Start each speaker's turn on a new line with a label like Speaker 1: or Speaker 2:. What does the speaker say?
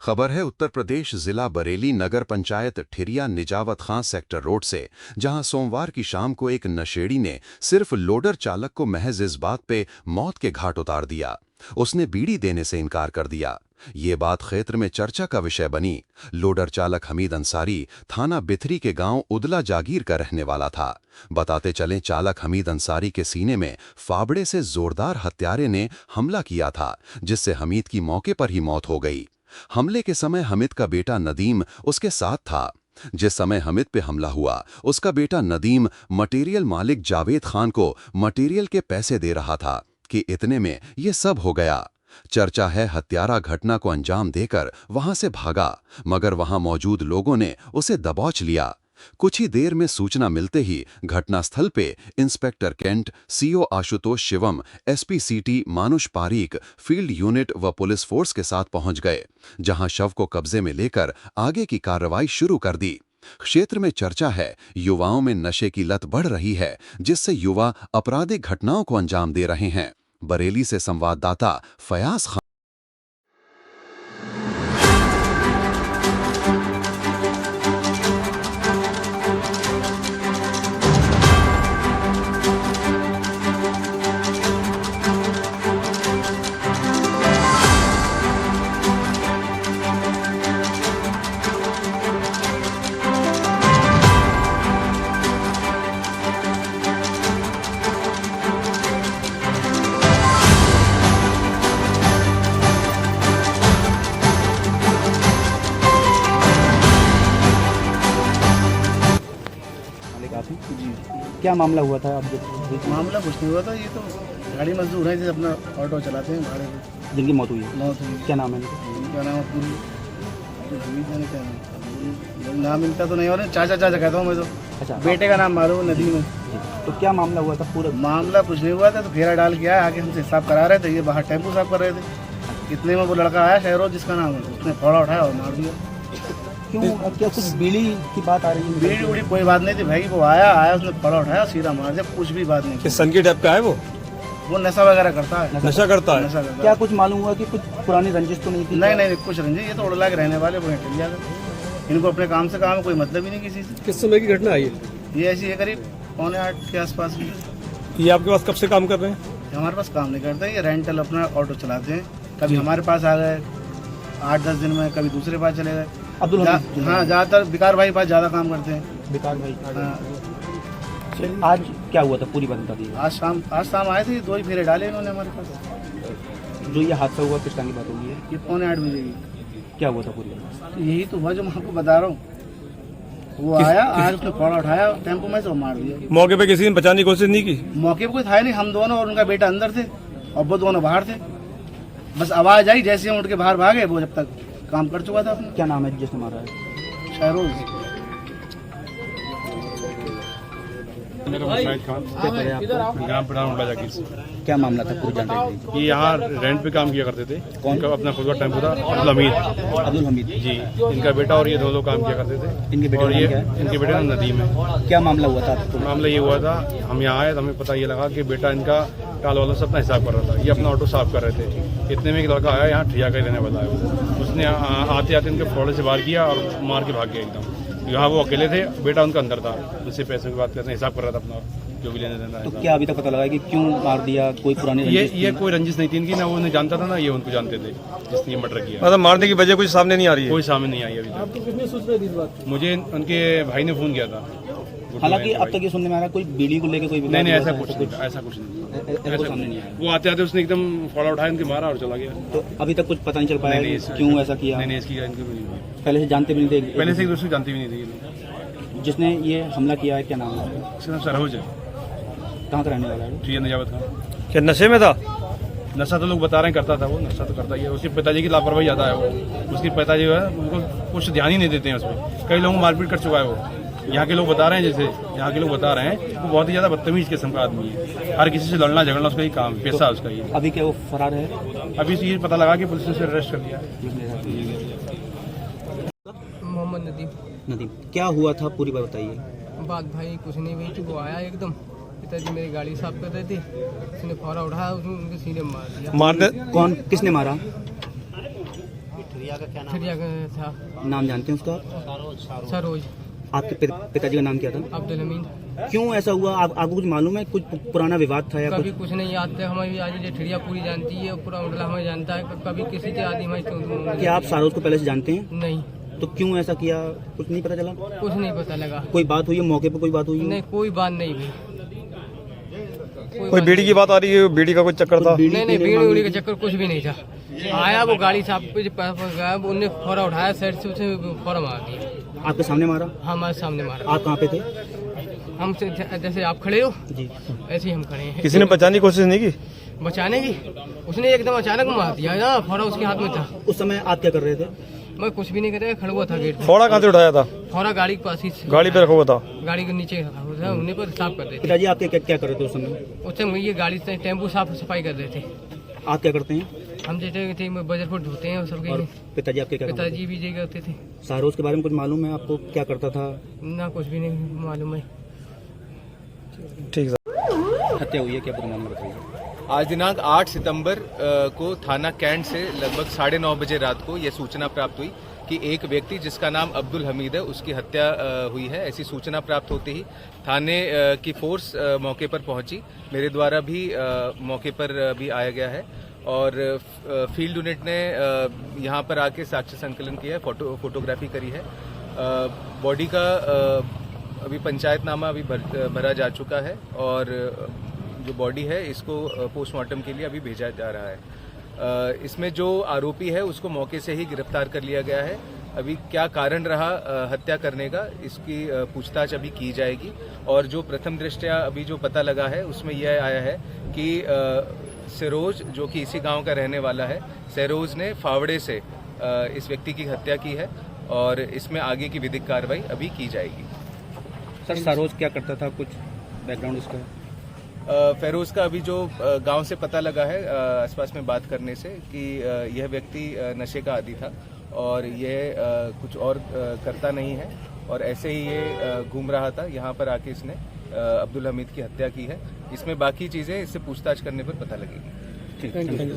Speaker 1: खबर है उत्तर प्रदेश जिला बरेली नगर पंचायत ठिरिया निजावत खां सेक्टर रोड से, जहां सोमवार की शाम को एक नशेड़ी ने सिर्फ लोडर चालक को महज इस बात पे मौत के घाट उतार दिया। उसने बीड़ी देने से इनकार कर दिया। ये बात क्षेत्र में चर्चा का विषय बनी। लोडर चालक हमीद अंसारी थाना बिथरी के गांव उदला जागीर का रहने वाला था। बताते चलें, चालक हमीद अंसारी के सीने में फावड़े से जोरदार हत्यारे ने हमला किया था, जिससे हमीद की मौके पर ही मौत हो गई। हमले के समय हमीद का बेटा नदीम उसके साथ था। जिस समय हमीद पे हमला हुआ, उसका बेटा नदीम मटेरियल मालिक जावेद खान को मटेरियल के पैसे दे रहा था कि इतने में ये सब हो गया। चर्चा है हत्यारा घटना को अंजाम देकर वहां से भागा, मगर वहां मौजूद लोगों ने उसे दबोच लिया। कुछ ही देर में सूचना मिलते ही घटनास्थल पे inspector Kent, CO Ashutosh Shivam, SP city मानुष पारीक, फील्ड यूनिट व पुलिस फोर्स के साथ पहुंच गए, जहां शव को कब्जे में लेकर आगे की कार्रवाई शुरू कर दी। क्षेत्र में चर्चा है युवाओं में नशे की लत बढ़ रही है, जिससे युवा आपराधिक घटनाओं को अंजाम दे रहे हैं। बरेली से संवाददाता फयाज खान।
Speaker 2: जी, क्या मामला हुआ था? आप जब
Speaker 3: मामला कुछ नहीं हुआ था, ये तो गाड़ी मजदूर है जो अपना ऑटो चलाते हैं भाड़े पे।
Speaker 2: जिनकी मौत हुई है,
Speaker 3: मौत हुई।
Speaker 2: क्या नाम है इनका?
Speaker 3: क्या नाम है? क्या नाम मिलता तो नहीं, और चाचा चाचा कहता हूँ मैं तो।
Speaker 2: अच्छा,
Speaker 3: बेटे का नाम मालूम नदी में।
Speaker 2: तो क्या मामला हुआ था? पूरा
Speaker 3: मामला कुछ नहीं हुआ था, तो फेरा डाल के आया, आके हमसे हिसाब करा रहे थे, ये बाहर टेम्पो साफ कर रहे थे। इतने में वो लड़का आया शहरों जिसका नाम है, उसने फोड़ा उठाया और मार दिया।
Speaker 2: क्यों? क्या कुछ बीड़ी की बात आ रही है?
Speaker 3: बीड़ी उड़ी कोई बात नहीं थी भाई, वो आया उसने फोड़ा उठाया, सीधा मार दिया, कुछ भी बात नहीं।
Speaker 4: किस सन की टाइप का है
Speaker 3: वो नशा वगैरह करता है।
Speaker 4: नशा करता है।
Speaker 3: नशा करता
Speaker 2: क्या कुछ मालूम हुआ कि कुछ पुरानी रंजिश तो नहीं थी?
Speaker 3: नहीं, कुछ रंजिश, ये तो उड़ला के रहने वाले, वो ठिलिया का। इनको अपने काम से काम है, कोई मतलब ही नहीं किसी से।
Speaker 4: किस समय की घटना आई है?
Speaker 3: ये ऐसी है करीब 7:45 के आसपास में।
Speaker 4: ये आपके पास कब से काम कर रहे हैं?
Speaker 3: हमारे पास काम नहीं करते, ये रेंटल अपना ऑटो चलाते हैं। कभी हमारे पास आ गए 8-10 दिन में, कभी दूसरे पास चले गए।
Speaker 2: अब्दुल
Speaker 3: हाँ, ज़्यादातर विकार भाई पास ज़्यादा काम करते हैं।
Speaker 2: विकास भाई,
Speaker 3: हाँ।
Speaker 2: आज क्या हुआ था? पूरी बात बता दीजिए।
Speaker 3: आज शाम आए थे, 2 ही फेरे डाले इन्होंने हमारे पास।
Speaker 2: जो ये हादसा हुआ किस टाइम की बात होगी?
Speaker 3: ये 7:45 बजे की।
Speaker 2: क्या हुआ था पूरी बात?
Speaker 3: तो यही तो हुआ जो मैं आपको बता रहा हूँ। वो आया, आज उसने फोड़ा उठाया टेम्पो में से, वो मार दिया।
Speaker 4: मौके पे किसी ने बचाने की कोशिश नहीं की?
Speaker 3: मौके पे कोई था ही नहीं, हम दोनों और उनका बेटा अंदर थे और वो दोनों बाहर थे। बस आवाज आई, जैसे हम उठ के बाहर भागे, वो जब तक काम कर चुका था अपना।
Speaker 2: क्या नाम है जिसने मारा है?
Speaker 3: शहरोज।
Speaker 4: ग्राम प्रधान उड़ला जागीर से।
Speaker 2: क्या मामला था? पूरी जानकारी दीजिए।
Speaker 4: ये यहाँ रेंट पे काम किया करते थे।
Speaker 2: कौन?
Speaker 4: इनका अपना खुद का टेम्पो था, अब्दुल हमीद
Speaker 2: जी।
Speaker 4: इनका बेटा और ये 2 लोग काम किया करते थे।
Speaker 2: इनके बेटे
Speaker 4: और
Speaker 2: का
Speaker 4: ये
Speaker 2: नाम क्या है?
Speaker 4: इनके बेटे का नदीम है।
Speaker 2: क्या मामला हुआ था आपको?
Speaker 4: मामला ये हुआ था, हम यहाँ आए तो हमें पता ये लगा कि बेटा इनका टाल वालों से अपना हिसाब कर रहा था। ये अपना ऑटो साफ कर रहे थे। इतने में एक लड़का आया, यहाँ ठिया का रहने वाला है, उसने आते आते इनके फोड़े से वार किया और मार के भाग गया एकदम। यहाँ वो अकेले थे, बेटा उनका अंदर था, उससे पैसे की बात करते हिसाब कर रहा था अपना, जो भी लेने देना
Speaker 2: तो
Speaker 4: है।
Speaker 2: क्या अभी तक पता लगा कि क्यों मार दिया? कोई पुरानी रंजिश
Speaker 4: ये
Speaker 2: थी?
Speaker 4: कोई रंजिश नहीं थी इनकी, ना वो उन्हें जानता था ना ये उनको जानते थे, जिसने ये मर्डर किया।
Speaker 5: मतलब मारने की वजह कुछ सामने नहीं आ रही है?
Speaker 4: कोई सामने नहीं आई अभी तक। आपको किसने सूचना दी इस बात? मुझे उनके भाई ने फोन किया था।
Speaker 2: हालांकि अब तक ये सुनने में आ रहा है कोई बीड़ी को लेकर कोई विवाद
Speaker 4: नहीं,
Speaker 2: हुआ
Speaker 4: ऐसा
Speaker 2: था,
Speaker 4: कुछ नहीं, ऐसा कुछ नहीं।
Speaker 2: ऐसा कुछ सामने नहीं आया।
Speaker 4: वो आते आते उसने एकदम फोड़ा उठाया, उनके मारा और चला गया।
Speaker 2: तो अभी तक कुछ पता नहीं चल पाया
Speaker 4: नहीं,
Speaker 2: कि क्यों ऐसा किया?
Speaker 4: नहीं, इसकी इनकी भी नहीं हुई।
Speaker 2: पहले से जानते भी नहीं थे?
Speaker 4: पहले से एक दूसरे को जानती भी नहीं थी ये लोग।
Speaker 2: जिसने ये हमला किया है क्या नाम है?
Speaker 4: इसका नाम सरोज है,
Speaker 2: कहाँ का रहने वाला है?
Speaker 4: ठिया निजावत खां।
Speaker 5: क्या नशे में था?
Speaker 4: नशा तो लोग बता रहे हैं करता था, वो नशा तो करता ही है। उसके पिताजी की लापरवाही ज़्यादा है। वो उसके पिताजी जो है उनको कुछ ध्यान ही नहीं देते हैं उसमें। कई लोगों को मारपीट कर चुका है वो। यहाँ के लोग बता रहे हैं, जैसे यहाँ के लोग बता रहे हैं, वो बहुत ही ज़्यादा बदतमीज किस्म का आदमी है। हर किसी से लड़ना झगड़ना उसका ही काम, पैसा उसका ही।
Speaker 2: अभी क्या वो फरार है?
Speaker 4: अभी से ये पता लगा कि पुलिस ने उसे अरेस्ट कर लिया।
Speaker 6: मोहम्मद
Speaker 2: नदीम, क्या हुआ था? पूरी बात बताइए।
Speaker 6: बात भाई कुछ नहीं हुई थी, वो आया एकदम, पिताजी मेरी गाड़ी साफ कर रहे थे, उसने फौरा उठाया, उसने उनके सीने में मार दिया।
Speaker 5: मारने
Speaker 2: कौन? किसने मारा?
Speaker 6: ठिरिया का था।
Speaker 2: नाम जानते हैं उसका?
Speaker 6: सरोज।
Speaker 2: आपके पिताजी का नाम क्या था?
Speaker 6: अब्दुल हमीद।
Speaker 2: क्यों ऐसा हुआ? आपको कुछ मालूम है? कुछ पुराना विवाद था या
Speaker 6: कभी
Speaker 2: कुछ?
Speaker 6: कुछ नहीं याद थे हमें, आज ये ठिरिया पूरी जानती है, पूरा मंडला हमें जानता है, कभी किसी के आदि में
Speaker 2: क्या आप सारोज को पहले से जानते हैं?
Speaker 6: नहीं,
Speaker 2: तो क्यों ऐसा किया? कुछ नहीं पता चला?
Speaker 6: कुछ नहीं पता लगा।
Speaker 2: कोई बात हुई है मौके पर? कोई बात हुई है?
Speaker 6: नहीं, कोई बात नहीं हुई।
Speaker 5: कोई बीड़ी की बात आ रही है, बीड़ी का कोई चक्कर था?
Speaker 6: नहीं नहीं, बीड़ी उड़ी का चक्कर कुछ भी नहीं था। आया वो गाड़ी साहब पे गया, उनने फोरा उठाया साइड से, उसे फोरा मार दिया।
Speaker 2: आपके सामने मारा?
Speaker 6: हमारे सामने मारा।
Speaker 2: आप कहाँ पे थे?
Speaker 6: हम जैसे आप खड़े हो
Speaker 2: जी।
Speaker 6: ऐसे ही हम खड़े हैं।
Speaker 5: किसी ने बचाने की कोशिश नहीं की?
Speaker 6: बचाने की उसने एकदम अचानक मार दिया ना, फोरा उसके हाथ में था।
Speaker 2: उस समय आप क्या कर रहे थे?
Speaker 6: मैं कुछ भी नहीं कर रहा, खड़ा हुआ था गेट पे।
Speaker 5: फोड़ा कहाँ से उठाया था?
Speaker 6: फोरा गाड़ी के पास ही,
Speaker 5: गाड़ी पे रखा हुआ था?
Speaker 6: गाड़ी के नीचे रखा हुआ था, उन्हें पर साफ कर रहे थे।
Speaker 2: पिताजी आपके क्या कर रहे थे उस समय?
Speaker 6: उस समय ये गाड़ी से टेम्पो साफ सफाई कर रहे थे।
Speaker 2: आप क्या करते हैं?
Speaker 6: हम जैसे थे बजरपुर धोते हैं
Speaker 2: और
Speaker 6: सबके।
Speaker 2: पिताजी आपके क्या काम करते
Speaker 6: पिताजी भी यही करते थे।
Speaker 2: हैं? सारोज के बारे में कुछ मालूम है आपको? क्या करता था?
Speaker 6: ना कुछ भी नहीं मालूम है।
Speaker 5: ठीक है।
Speaker 2: हत्या हुई है, क्या पूरा मामला बताइए?
Speaker 7: आज दिनांक 8 सितंबर को थाना कैंट से लगभग 9:30 बजे रात को यह सूचना प्राप्त हुई कि एक व्यक्ति जिसका नाम अब्दुल हमीद है उसकी हत्या हुई है। ऐसी सूचना प्राप्त होते ही थाने की फोर्स मौके पर पहुंची। मेरे द्वारा भी मौके पर भी आया गया है और फील्ड यूनिट ने यहां पर आके साक्ष्य संकलन किया है, फोटोग्राफी करी है। बॉडी का अभी पंचायतनामा अभी भरा जा चुका है और जो बॉडी है इसको पोस्टमार्टम के लिए अभी भेजा जा रहा है। इसमें जो आरोपी है उसको मौके से ही गिरफ्तार कर लिया गया है। अभी क्या कारण रहा हत्या करने का, इसकी पूछताछ अभी की जाएगी। और जो प्रथम दृष्टया अभी जो पता लगा है उसमें यह आया है कि सरोज जो कि इसी गांव का रहने वाला है, सरोज ने फावड़े से इस व्यक्ति की हत्या की है और इसमें आगे की विधिक कार्रवाई अभी की जाएगी।
Speaker 2: सर सरोज क्या करता था? कुछ बैकग्राउंड इसका?
Speaker 7: फेरोज का अभी जो गांव से पता लगा है आसपास में बात करने से कि यह व्यक्ति नशे का आदी था और यह कुछ और करता नहीं है और ऐसे ही ये घूम रहा था। यहाँ पर आके इसने अब्दुल हमीद की हत्या की है। इसमें बाकी चीजें इससे पूछताछ करने पर पता लगेगी।
Speaker 2: ठीक है।